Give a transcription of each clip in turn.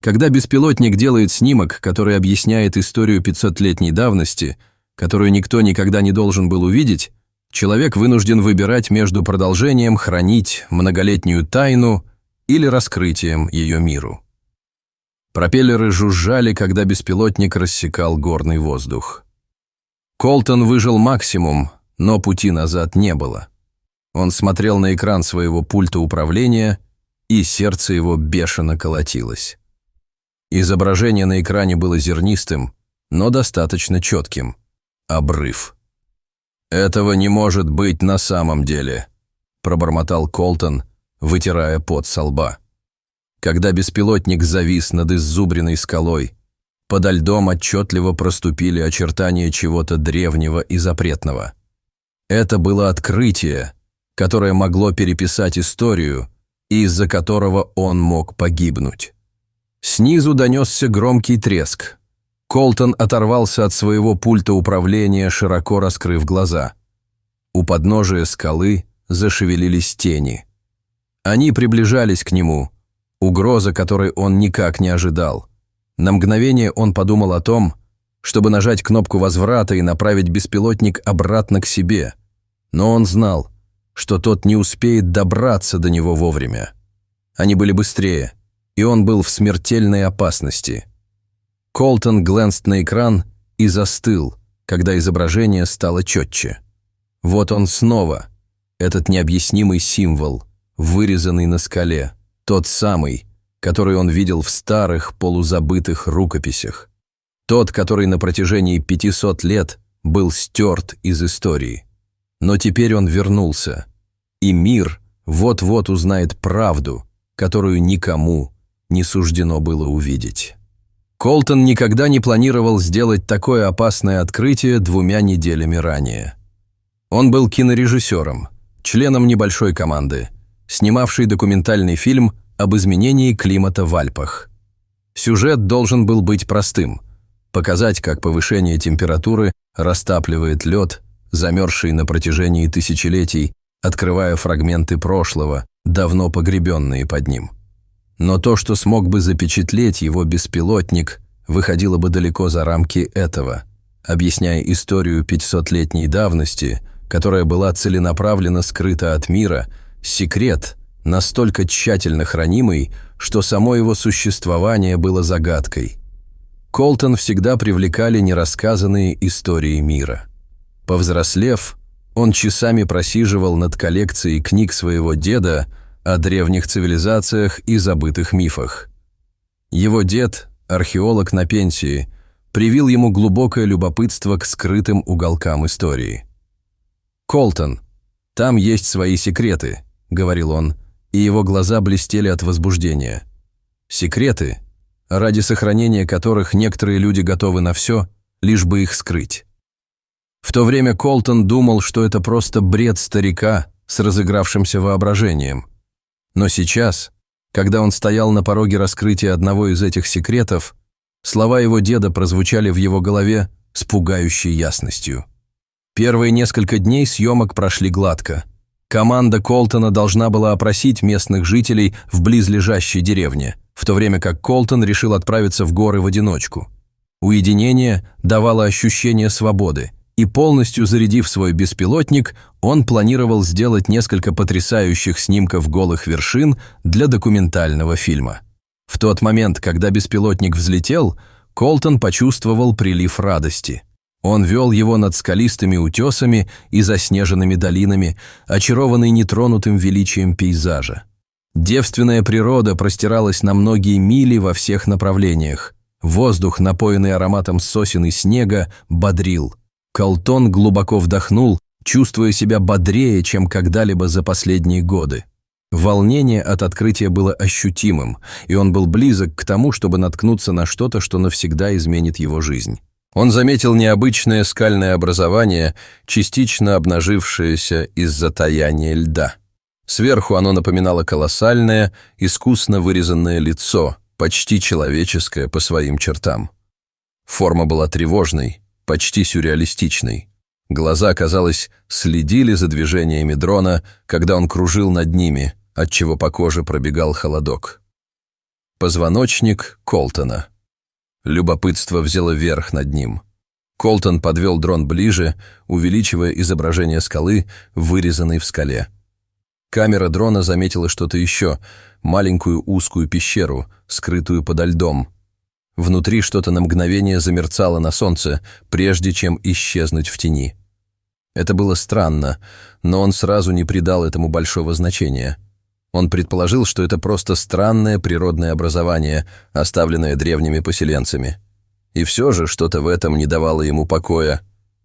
Когда беспилотник делает снимок, который объясняет историю 500-летней давности, которую никто никогда не должен был увидеть, человек вынужден выбирать между продолжением хранить многолетнюю тайну или раскрытием ее миру. Пропеллеры жужжали, когда беспилотник рассекал горный воздух. Колтон выжил максимум, но пути назад не было. Он смотрел на экран своего пульта управления, и сердце его бешено колотилось. Изображение на экране было зернистым, но достаточно четким. Обрыв. «Этого не может быть на самом деле», – пробормотал Колтон, вытирая пот со лба. Когда беспилотник завис над иззубренной скалой, подо льдом отчетливо проступили очертания чего-то древнего и запретного. Это было открытие, которое могло переписать историю, и из-за которого он мог погибнуть. Снизу донесся громкий треск. Колтон оторвался от своего пульта управления, широко раскрыв глаза. У подножия скалы зашевелились тени. Они приближались к нему, угроза, которой он никак не ожидал. На мгновение он подумал о том, чтобы нажать кнопку возврата и направить беспилотник обратно к себе. Но он знал, что тот не успеет добраться до него вовремя. Они были быстрее, и он был в смертельной опасности. Колтон глянул на экран и застыл, когда изображение стало четче. Вот он снова, этот необъяснимый символ, вырезанный на скале, тот самый, который он видел в старых полузабытых рукописях. Тот, который на протяжении 500 лет был стерт из истории. Но теперь он вернулся, и мир вот-вот узнает правду, которую никому не суждено было увидеть. Колтон никогда не планировал сделать такое опасное открытие 2 неделями ранее. Он был кинорежиссером, членом небольшой команды, снимавшей документальный фильм об изменении климата в Альпах. Сюжет должен был быть простым – показать, как повышение температуры растапливает лед, замерзший на протяжении тысячелетий, открывая фрагменты прошлого, давно погребенные под ним. Но то, что смог бы запечатлеть его беспилотник, выходило бы далеко за рамки этого, объясняя историю 500-летней давности, которая была целенаправленно скрыта от мира, секрет, настолько тщательно хранимый, что само его существование было загадкой. Колтон всегда привлекали нерассказанные истории мира. Повзрослев, он часами просиживал над коллекцией книг своего деда о древних цивилизациях и забытых мифах. Его дед, археолог на пенсии, привил ему глубокое любопытство к скрытым уголкам истории. «Колтон, там есть свои секреты», — говорил он, и его глаза блестели от возбуждения. Секреты, ради сохранения которых некоторые люди готовы на все, лишь бы их скрыть. В то время Колтон думал, что это просто бред старика с разыгравшимся воображением. Но сейчас, когда он стоял на пороге раскрытия одного из этих секретов, слова его деда прозвучали в его голове с пугающей ясностью. Первые несколько дней съемок прошли гладко. Команда Колтона должна была опросить местных жителей в близлежащей деревне, в то время как Колтон решил отправиться в горы в одиночку. Уединение давало ощущение свободы, и полностью зарядив свой беспилотник, он планировал сделать несколько потрясающих снимков голых вершин для документального фильма. В тот момент, когда беспилотник взлетел, Колтон почувствовал прилив радости. Он вел его над скалистыми утесами и заснеженными долинами, очарованный нетронутым величием пейзажа. Девственная природа простиралась на многие мили во всех направлениях. Воздух, напоенный ароматом сосен и снега, бодрил. Колтон глубоко вдохнул, чувствуя себя бодрее, чем когда-либо за последние годы. Волнение от открытия было ощутимым, и он был близок к тому, чтобы наткнуться на что-то, что навсегда изменит его жизнь. Он заметил необычное скальное образование, частично обнажившееся из-за таяния льда. Сверху оно напоминало колоссальное, искусно вырезанное лицо, почти человеческое по своим чертам. Форма была тревожной, почти сюрреалистичной. Глаза, казалось, следили за движениями дрона, когда он кружил над ними, отчего по коже пробегал холодок. Позвоночник Колтона. Любопытство взяло верх над ним. Колтон подвел дрон ближе, увеличивая изображение скалы, вырезанной в скале. Камера дрона заметила что-то еще, маленькую узкую пещеру, скрытую подо льдом. Внутри что-то на мгновение замерцало на солнце, прежде чем исчезнуть в тени. Это было странно, но он сразу не придал этому большого значения. Он предположил, что это просто странное природное образование, оставленное древними поселенцами. И все же что-то в этом не давало ему покоя,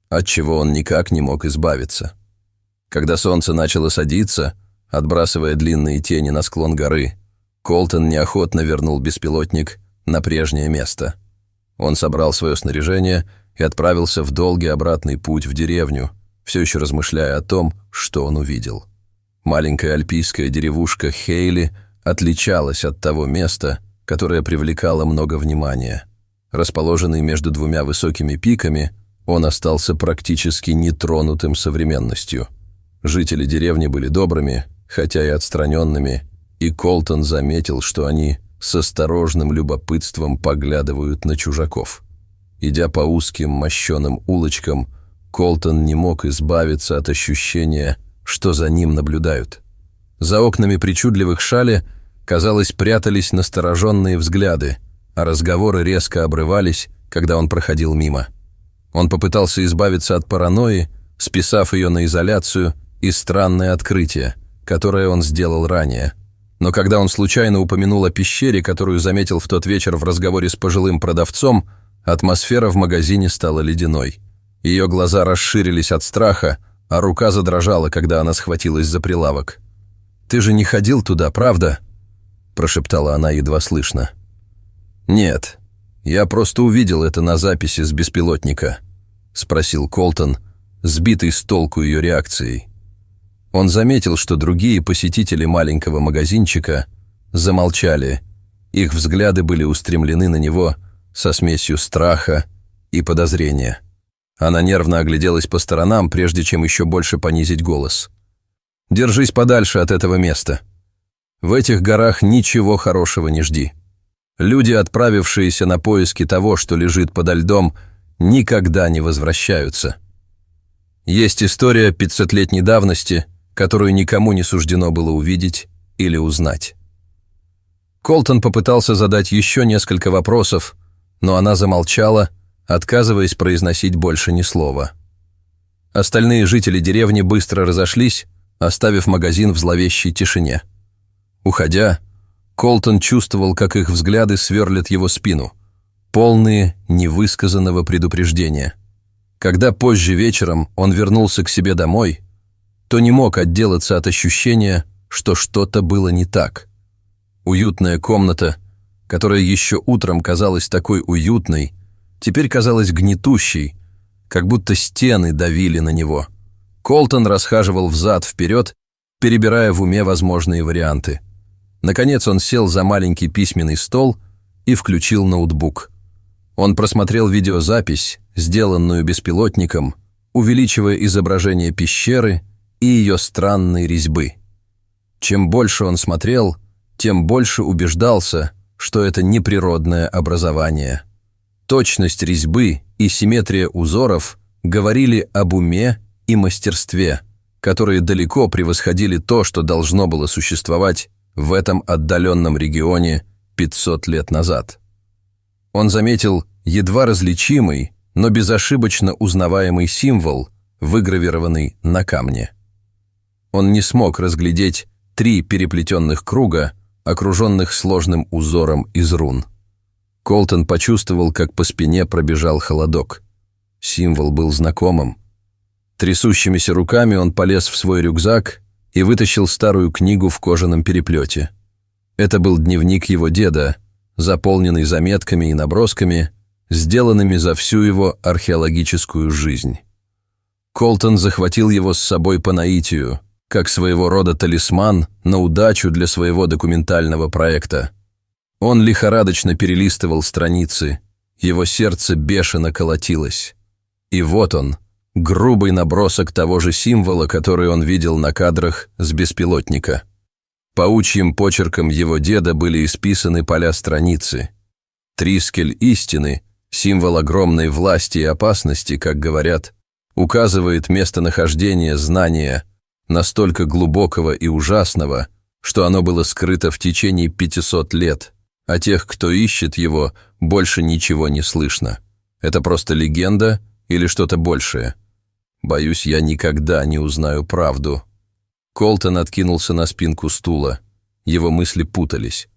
от чего он никак не мог избавиться. Когда солнце начало садиться, отбрасывая длинные тени на склон горы, Колтон неохотно вернул беспилотник на прежнее место. Он собрал свое снаряжение и отправился в долгий обратный путь в деревню, все еще размышляя о том, что он увидел. Маленькая альпийская деревушка Хейли отличалась от того места, которое привлекало много внимания. Расположенный между двумя высокими пиками, он остался практически нетронутым современностью. Жители деревни были добрыми, хотя и отстраненными, и Колтон заметил, что они с осторожным любопытством поглядывают на чужаков. Идя по узким мощеным улочкам, Колтон не мог избавиться от ощущения, что за ним наблюдают. За окнами причудливых шале, казалось, прятались настороженные взгляды, а разговоры резко обрывались, когда он проходил мимо. Он попытался избавиться от паранойи, списав ее на изоляцию и странное открытие, которое он сделал ранее. Но когда он случайно упомянул о пещере, которую заметил в тот вечер в разговоре с пожилым продавцом, атмосфера в магазине стала ледяной. Ее глаза расширились от страха, а рука задрожала, когда она схватилась за прилавок. «Ты же не ходил туда, правда?» – прошептала она едва слышно. «Нет, я просто увидел это на записи с беспилотника», – спросил Колтон, сбитый с толку ее реакцией. Он заметил, что другие посетители маленького магазинчика замолчали, их взгляды были устремлены на него со смесью страха и подозрения. Она нервно огляделась по сторонам, прежде чем еще больше понизить голос. «Держись подальше от этого места. В этих горах ничего хорошего не жди. Люди, отправившиеся на поиски того, что лежит подо льдом, никогда не возвращаются. Есть история 500-летней давности, которую никому не суждено было увидеть или узнать». Колтон попытался задать еще несколько вопросов, но она замолчала, отказываясь произносить больше ни слова. Остальные жители деревни быстро разошлись, оставив магазин в зловещей тишине. Уходя, Колтон чувствовал, как их взгляды сверлят его спину, полные невысказанного предупреждения. Когда позже вечером он вернулся к себе домой, то не мог отделаться от ощущения, что что-то было не так. Уютная комната, которая еще утром казалась такой уютной, теперь казалась гнетущей, как будто стены давили на него. Колтон расхаживал взад-вперед, перебирая в уме возможные варианты. Наконец он сел за маленький письменный стол и включил ноутбук. Он просмотрел видеозапись, сделанную беспилотником, увеличивая изображение пещеры и ее странной резьбы. Чем больше он смотрел, тем больше убеждался, что это неприродное образование. Точность резьбы и симметрия узоров говорили об уме и мастерстве, которые далеко превосходили то, что должно было существовать в этом отдаленном регионе 500 лет назад. Он заметил едва различимый, но безошибочно узнаваемый символ, выгравированный на камне. Он не смог разглядеть 3 переплетенных круга, окруженных сложным узором из рун. Колтон почувствовал, как по спине пробежал холодок. Символ был знакомым. Трясущимися руками он полез в свой рюкзак и вытащил старую книгу в кожаном переплете. Это был дневник его деда, заполненный заметками и набросками, сделанными за всю его археологическую жизнь. Колтон захватил его с собой по наитию, как своего рода талисман на удачу для своего документального проекта. Он лихорадочно перелистывал страницы, его сердце бешено колотилось. И вот он, грубый набросок того же символа, который он видел на кадрах с беспилотника. Паучьим почерком его деда были исписаны поля страницы. Трискель истины, символ огромной власти и опасности, как говорят, указывает местонахождение знания настолько глубокого и ужасного, что оно было скрыто в течение 500 лет, а тех, кто ищет его, больше ничего не слышно. Это просто легенда или что-то большее? Боюсь, я никогда не узнаю правду. Колтон откинулся на спинку стула. Его мысли путались.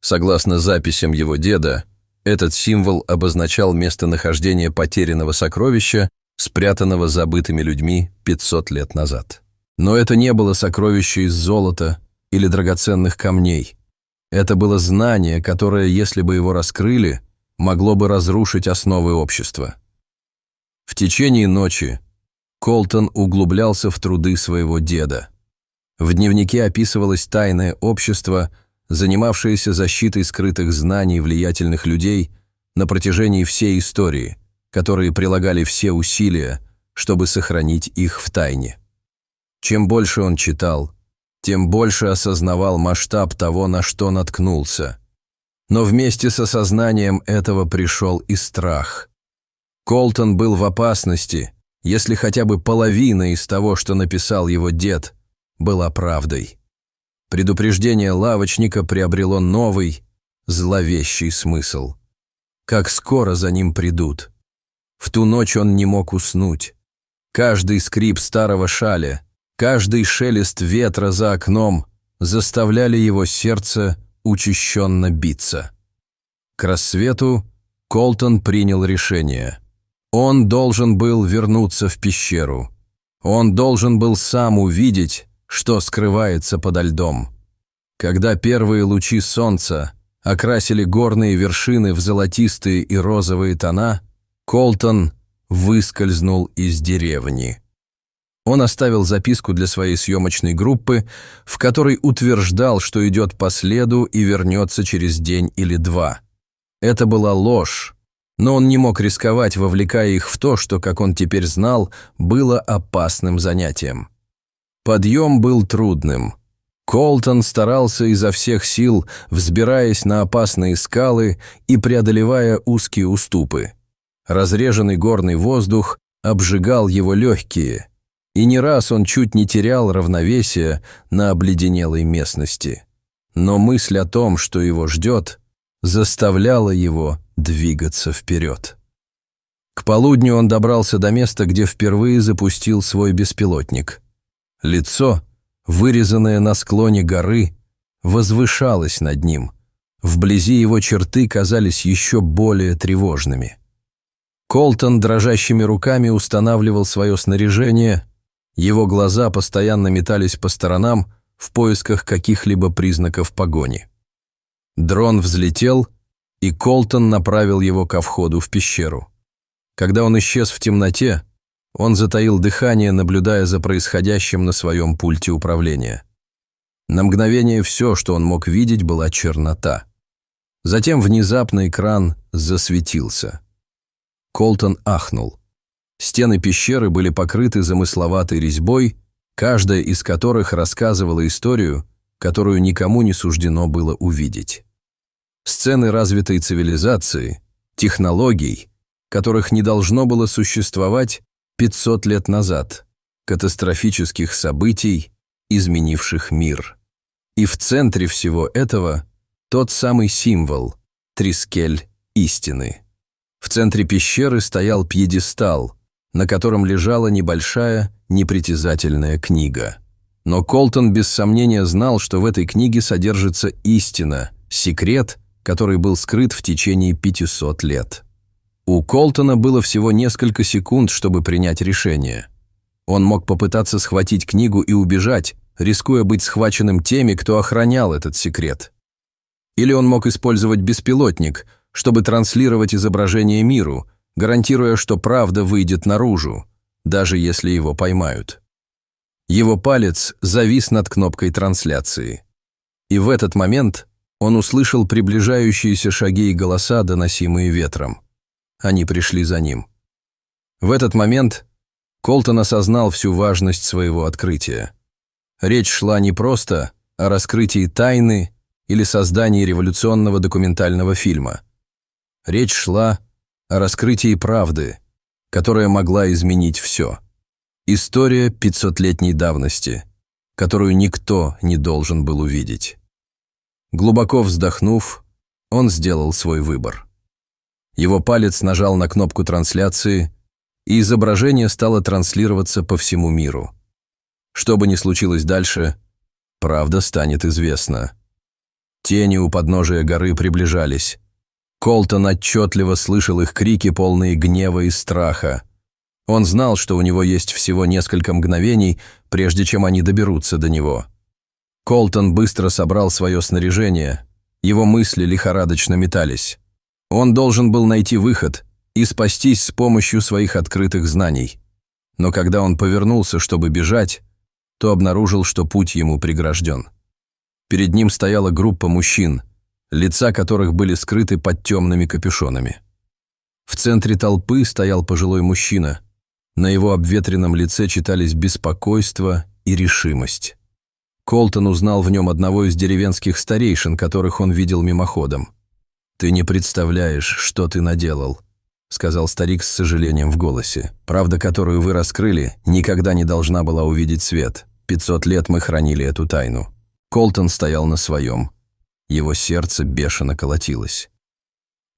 Согласно записям его деда, этот символ обозначал местонахождение потерянного сокровища, спрятанного забытыми людьми 500 лет назад. Но это не было сокровище из золота или драгоценных камней. Это было знание, которое, если бы его раскрыли, могло бы разрушить основы общества. В течение ночи Колтон углублялся в труды своего деда. В дневнике описывалось тайное общество, занимавшееся защитой скрытых знаний влиятельных людей на протяжении всей истории, которые прилагали все усилия, чтобы сохранить их в тайне. Чем больше он читал, тем больше осознавал масштаб того, на что наткнулся. Но вместе с осознанием этого пришел и страх. Колтон был в опасности, если хотя бы половина из того, что написал его дед, была правдой. Предупреждение лавочника приобрело новый, зловещий смысл. Как скоро за ним придут. В ту ночь он не мог уснуть. Каждый скрип старого шаля, каждый шелест ветра за окном заставляли его сердце учащенно биться. К рассвету Колтон принял решение. Он должен был вернуться в пещеру. Он должен был сам увидеть, что скрывается подо льдом. Когда первые лучи солнца окрасили горные вершины в золотистые и розовые тона, Колтон выскользнул из деревни. Он оставил записку для своей съемочной группы, в которой утверждал, что идет по следу и вернется через день или два. Это была ложь, но он не мог рисковать, вовлекая их в то, что, как он теперь знал, было опасным занятием. Подъем был трудным. Колтон старался изо всех сил, взбираясь на опасные скалы и преодолевая узкие уступы. Разреженный горный воздух обжигал его легкие, и не раз он чуть не терял равновесие на обледенелой местности. Но мысль о том, что его ждет, заставляла его двигаться вперед. К полудню он добрался до места, где впервые запустил свой беспилотник. Лицо, вырезанное на склоне горы, возвышалось над ним. Вблизи его черты казались еще более тревожными. Колтон дрожащими руками устанавливал свое снаряжение, его глаза постоянно метались по сторонам в поисках каких-либо признаков погони. Дрон взлетел, и Колтон направил его ко входу в пещеру. Когда он исчез в темноте, он затаил дыхание, наблюдая за происходящим на своем пульте управления. На мгновение все, что он мог видеть, была чернота. Затем внезапно экран засветился. Колтон ахнул. Стены пещеры были покрыты замысловатой резьбой, каждая из которых рассказывала историю, которую никому не суждено было увидеть. Сцены развитой цивилизации, технологий, которых не должно было существовать 500 лет назад, катастрофических событий, изменивших мир. И в центре всего этого тот самый символ – трискель истины. В центре пещеры стоял пьедестал, на котором лежала небольшая, непритязательная книга. Но Колтон без сомнения знал, что в этой книге содержится истина, секрет, который был скрыт в течение 500 лет. У Колтона было всего несколько секунд, чтобы принять решение. Он мог попытаться схватить книгу и убежать, рискуя быть схваченным теми, кто охранял этот секрет. Или он мог использовать беспилотник, чтобы транслировать изображение миру, гарантируя, что правда выйдет наружу, даже если его поймают. Его палец завис над кнопкой трансляции. И в этот момент он услышал приближающиеся шаги и голоса, доносимые ветром. Они пришли за ним. В этот момент Колтон осознал всю важность своего открытия. Речь шла не просто о раскрытии тайны или создании революционного документального фильма. Речь шла о раскрытии правды, которая могла изменить все. История 500-летней давности, которую никто не должен был увидеть. Глубоко вздохнув, он сделал свой выбор. Его палец нажал на кнопку трансляции, и изображение стало транслироваться по всему миру. Что бы ни случилось дальше, правда станет известна. Тени у подножия горы приближались. Колтон отчетливо слышал их крики, полные гнева и страха. Он знал, что у него есть всего несколько мгновений, прежде чем они доберутся до него. Колтон быстро собрал свое снаряжение, его мысли лихорадочно метались. Он должен был найти выход и спастись с помощью своих открытых знаний. Но когда он повернулся, чтобы бежать, то обнаружил, что путь ему прегражден. Перед ним стояла группа мужчин, лица которых были скрыты под темными капюшонами. В центре толпы стоял пожилой мужчина. На его обветренном лице читались беспокойство и решимость. Колтон узнал в нем одного из деревенских старейшин, которых он видел мимоходом. «Ты не представляешь, что ты наделал», — сказал старик с сожалением в голосе. «Правда, которую вы раскрыли, никогда не должна была увидеть свет. 500 лет мы хранили эту тайну». Колтон стоял на своем. Его сердце бешено колотилось.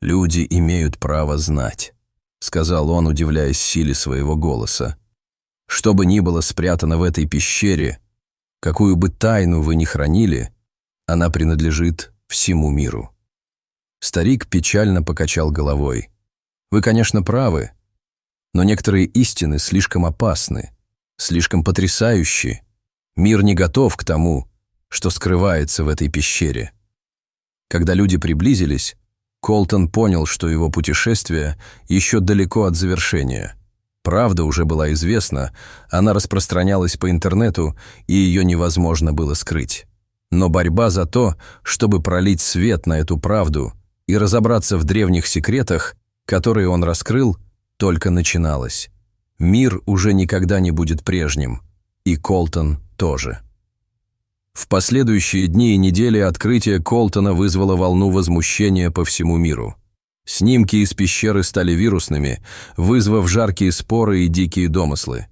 «Люди имеют право знать», — сказал он, удивляясь силе своего голоса. «Что бы ни было спрятано в этой пещере, какую бы тайну вы ни хранили, она принадлежит всему миру». Старик печально покачал головой. «Вы, конечно, правы, но некоторые истины слишком опасны, слишком потрясающие. Мир не готов к тому, что скрывается в этой пещере». Когда люди приблизились, Колтон понял, что его путешествие еще далеко от завершения. Правда уже была известна, она распространялась по интернету, и ее невозможно было скрыть. Но борьба за то, чтобы пролить свет на эту правду и разобраться в древних секретах, которые он раскрыл, только начиналась. Мир уже никогда не будет прежним, и Колтон тоже. В последующие дни и недели открытие Колтона вызвало волну возмущения по всему миру. Снимки из пещеры стали вирусными, вызвав жаркие споры и дикие домыслы.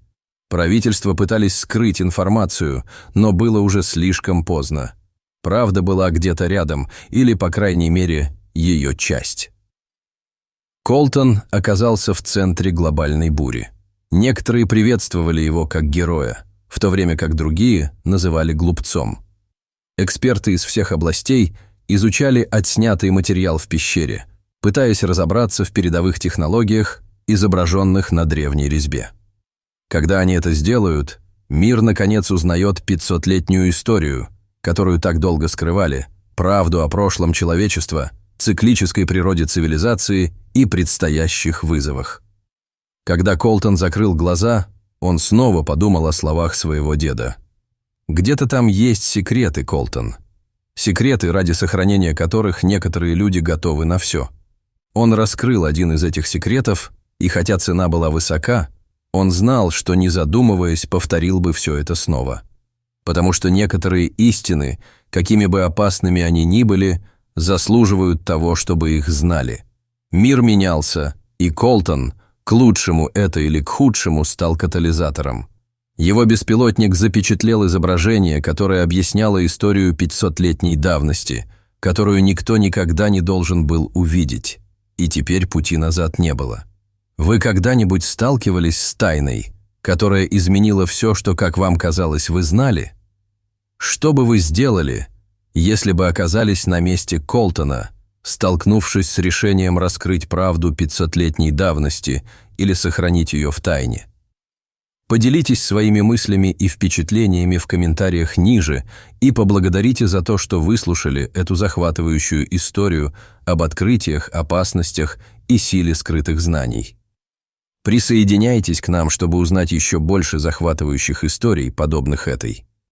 Правительства пытались скрыть информацию, но было уже слишком поздно. Правда была где-то рядом, или, по крайней мере, ее часть. Колтон оказался в центре глобальной бури. Некоторые приветствовали его как героя, в то время как другие называли глупцом. Эксперты из всех областей изучали отснятый материал в пещере, пытаясь разобраться в передовых технологиях, изображенных на древней резьбе. Когда они это сделают, мир наконец узнает 500-летнюю историю, которую так долго скрывали, правду о прошлом человечества, циклической природе цивилизации и предстоящих вызовах. Когда Колтон закрыл глаза, он снова подумал о словах своего деда. «Где-то там есть секреты, Колтон. Секреты, ради сохранения которых некоторые люди готовы на все». Он раскрыл один из этих секретов, и хотя цена была высока, он знал, что, не задумываясь, повторил бы все это снова. Потому что некоторые истины, какими бы опасными они ни были, заслуживают того, чтобы их знали. Мир менялся, и Колтон, к лучшему это или к худшему, стал катализатором. Его беспилотник запечатлел изображение, которое объясняло историю 500-летней давности, которую никто никогда не должен был увидеть, и теперь пути назад не было. Вы когда-нибудь сталкивались с тайной, которая изменила все, что, как вам казалось, вы знали? Что бы вы сделали, если бы оказались на месте Колтона, столкнувшись с решением раскрыть правду 500-летней давности или сохранить ее в тайне? Поделитесь своими мыслями и впечатлениями в комментариях ниже и поблагодарите за то, что выслушали эту захватывающую историю об открытиях, опасностях и силе скрытых знаний. Присоединяйтесь к нам, чтобы узнать еще больше захватывающих историй, подобных этой.